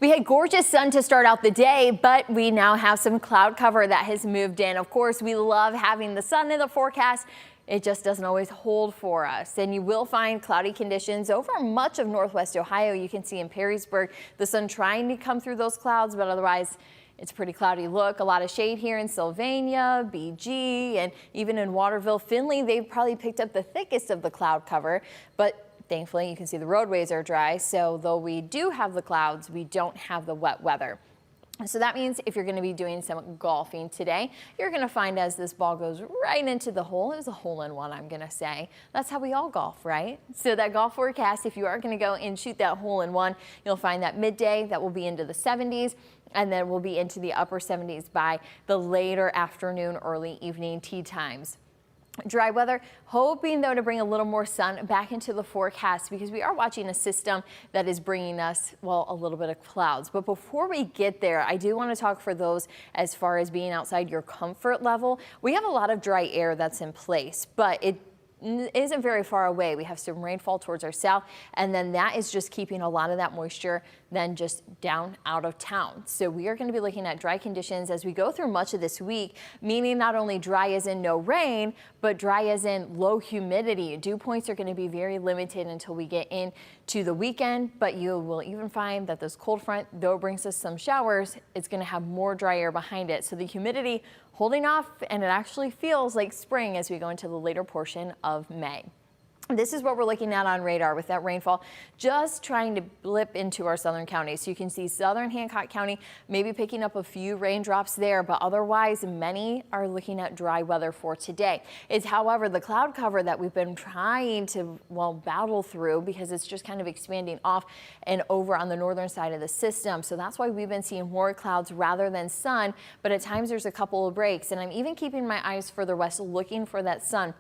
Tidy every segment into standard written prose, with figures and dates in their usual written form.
We had gorgeous sun to start out the day, but we now have some cloud cover that has moved in. Of course, we love having the sun in the forecast. It just doesn't always hold for us, and you will find cloudy conditions over much of northwest Ohio. You can see in Perrysburg the sun trying to come through those clouds, but otherwise it's a pretty cloudy look. A lot of shade here in Sylvania, BG, and even in Waterville, Findlay. They've probably picked up the thickest of the cloud cover, but thankfully you can see the roadways are dry. So though we do have the clouds, we don't have the wet weather. So that means if you're going to be doing some golfing today, you're going to find as this ball goes right into the hole, it was a hole-in-one, I'm going to say. That's how we all golf, right? So that golf forecast, if you are going to go and shoot that hole-in-one, you'll find that midday that will be into the 70s, and then we'll be into the upper 70s by the later afternoon, early evening tee times. Dry weather, hoping though to bring a little more sun back into the forecast because we are watching a system that is bringing us, well, a little bit of clouds. But before we get there, I do want to talk for those as far as being outside your comfort level. We have a lot of dry air that's in place, but it isn't very far away. We have some rainfall towards our south, and then that is just keeping a lot of that moisture then just down out of town. So we are going to be looking at dry conditions as we go through much of this week, meaning not only dry as in no rain, but dry as in low humidity. Dew points are going to be very limited until we get into the weekend, but you will even find that this cold front, though it brings us some showers, it's going to have more dry air behind it. So the humidity holding off, and it actually feels like spring as we go into the later portion of May. This is what we're looking at on radar with that rainfall just trying to blip into our southern counties. So you can see southern Hancock County maybe picking up a few raindrops there, but otherwise many are looking at dry weather for today. It's however the cloud cover that we've been trying to battle through because it's just kind of expanding off and over on the northern side of the system. So that's why we've been seeing more clouds rather than sun, but at times there's a couple of breaks, and I'm even keeping my eyes further west looking for that sun.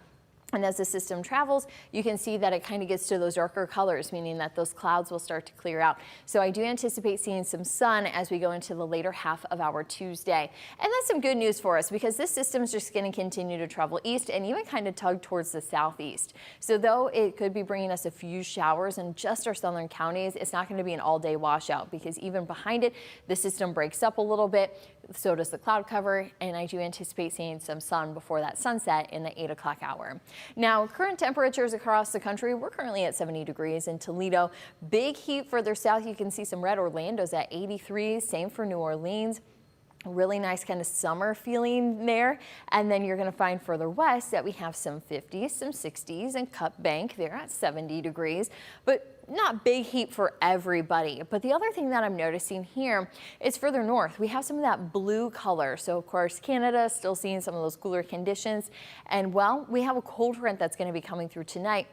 And as the system travels, you can see that it kind of gets to those darker colors, meaning that those clouds will start to clear out. So I do anticipate seeing some sun as we go into the later half of our Tuesday. And that's some good news for us because this system is just going to continue to travel east and even kind of tug towards the southeast. So though it could be bringing us a few showers in just our southern counties, it's not going to be an all-day washout because even behind it, the system breaks up a little bit. So does the cloud cover, and I do anticipate seeing some sun before that sunset in the 8 o'clock hour. Now, current temperatures across the country, we're currently at 70 degrees in Toledo. Big heat further south. You can see some red. Orlando's at 83. Same for New Orleans. Really nice kind of summer feeling there. And then you're going to find further west that we have some 50s, some 60s, and Cut Bank. They're at 70 degrees. But not big heat for everybody. But the other thing that I'm noticing here is further north, we have some of that blue color. So of course, Canada still seeing some of those cooler conditions. And well, we have a cold front that's going to be coming through tonight.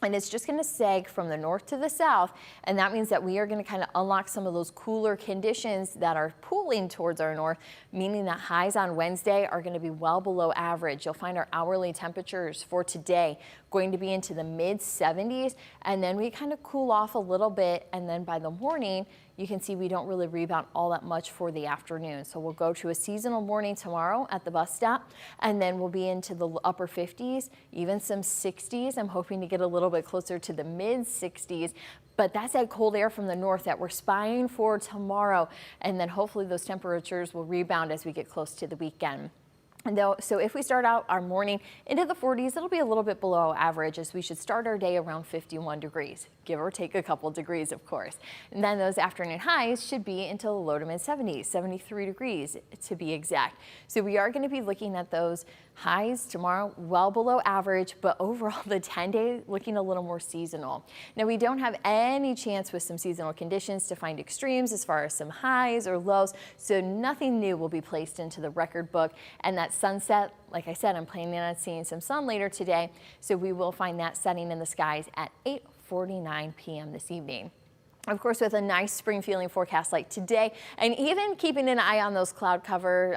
And it's just going to sag from the north to the south. And that means that we are going to kind of unlock some of those cooler conditions that are pulling towards our north, meaning that highs on Wednesday are going to be well below average. You'll find our hourly temperatures for today going to be into the mid 70s. And then we kind of cool off a little bit. And then by the morning, you can see we don't really rebound all that much for the afternoon. So we'll go to a seasonal morning tomorrow at the bus stop, and then we'll be into the upper 50s, even some 60s. I'm hoping to get a little bit closer to the mid 60s, but that's that cold air from the north that we're spying for tomorrow. And then hopefully those temperatures will rebound as we get close to the weekend. So if we start out our morning into the 40s, it'll be a little bit below average as we should start our day around 51 degrees, give or take a couple degrees, of course. And then those afternoon highs should be into the low to mid 70s, 73 degrees to be exact. So we are going to be looking at those highs tomorrow well below average, but overall the 10-day looking a little more seasonal. Now we don't have any chance with some seasonal conditions to find extremes as far as some highs or lows, so nothing new will be placed into the record book. And that sunset, like I said, I'm planning on seeing some sun later today, so we will find that setting in the skies at 8:49 p.m. this evening. Of course, with a nice spring feeling forecast like today, and even keeping an eye on those cloud cover,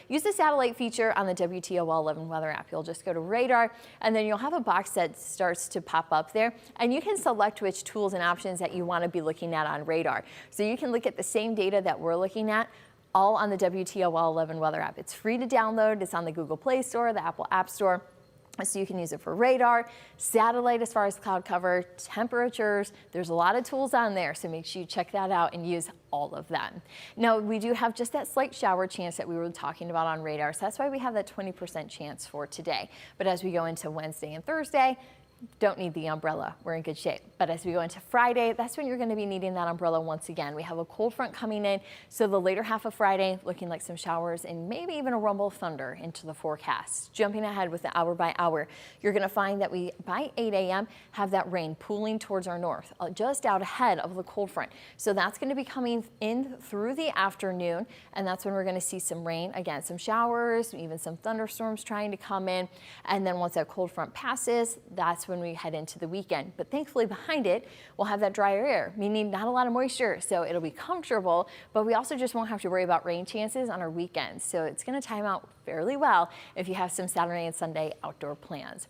use the satellite feature on the WTOL 11 weather app. You'll just go to radar, and then you'll have a box that starts to pop up there, and you can select which tools and options that you want to be looking at on radar. So you can look at the same data that we're looking at, all on the WTOL 11 weather app. It's free to download. It's on the Google Play Store, the Apple App Store. So you can use it for radar, satellite as far as cloud cover, temperatures. There's a lot of tools on there, so make sure you check that out and use all of them. Now, we do have just that slight shower chance that we were talking about on radar, so that's why we have that 20% chance for today. But as we go into Wednesday and Thursday, don't need the umbrella. We're in good shape. But as we go into Friday, that's when you're going to be needing that umbrella once again. We have a cold front coming in, so the later half of Friday looking like some showers and maybe even a rumble of thunder into the forecast. Jumping ahead with the hour by hour, you're going to find that we, by 8 a.m., have that rain pooling towards our north, just out ahead of the cold front. So that's going to be coming in through the afternoon, and that's when we're going to see some rain. Again, some showers, even some thunderstorms trying to come in. And then once that cold front passes, that's when we head into the weekend. But thankfully behind it, we'll have that drier air, meaning not a lot of moisture, so it'll be comfortable, but we also just won't have to worry about rain chances on our weekends. So it's going to time out fairly well if you have some Saturday and Sunday outdoor plans.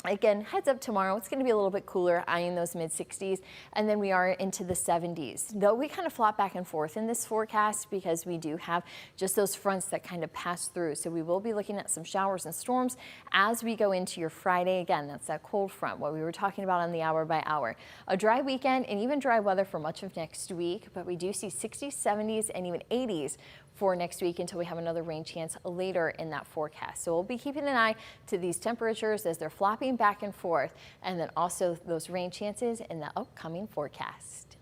Again, heads up tomorrow, it's going to be a little bit cooler, eyeing those mid-60s, and then we are into the 70s. Though we kind of flop back and forth in this forecast because we do have just those fronts that kind of pass through. So we will be looking at some showers and storms as we go into your Friday. Again, that's that cold front, what we were talking about on the hour by hour. A dry weekend and even dry weather for much of next week, but we do see 60s, 70s, and even 80s for next week until we have another rain chance later in that forecast. So we'll be keeping an eye to these temperatures as they're flopping back and forth, and then also those rain chances in the upcoming forecast.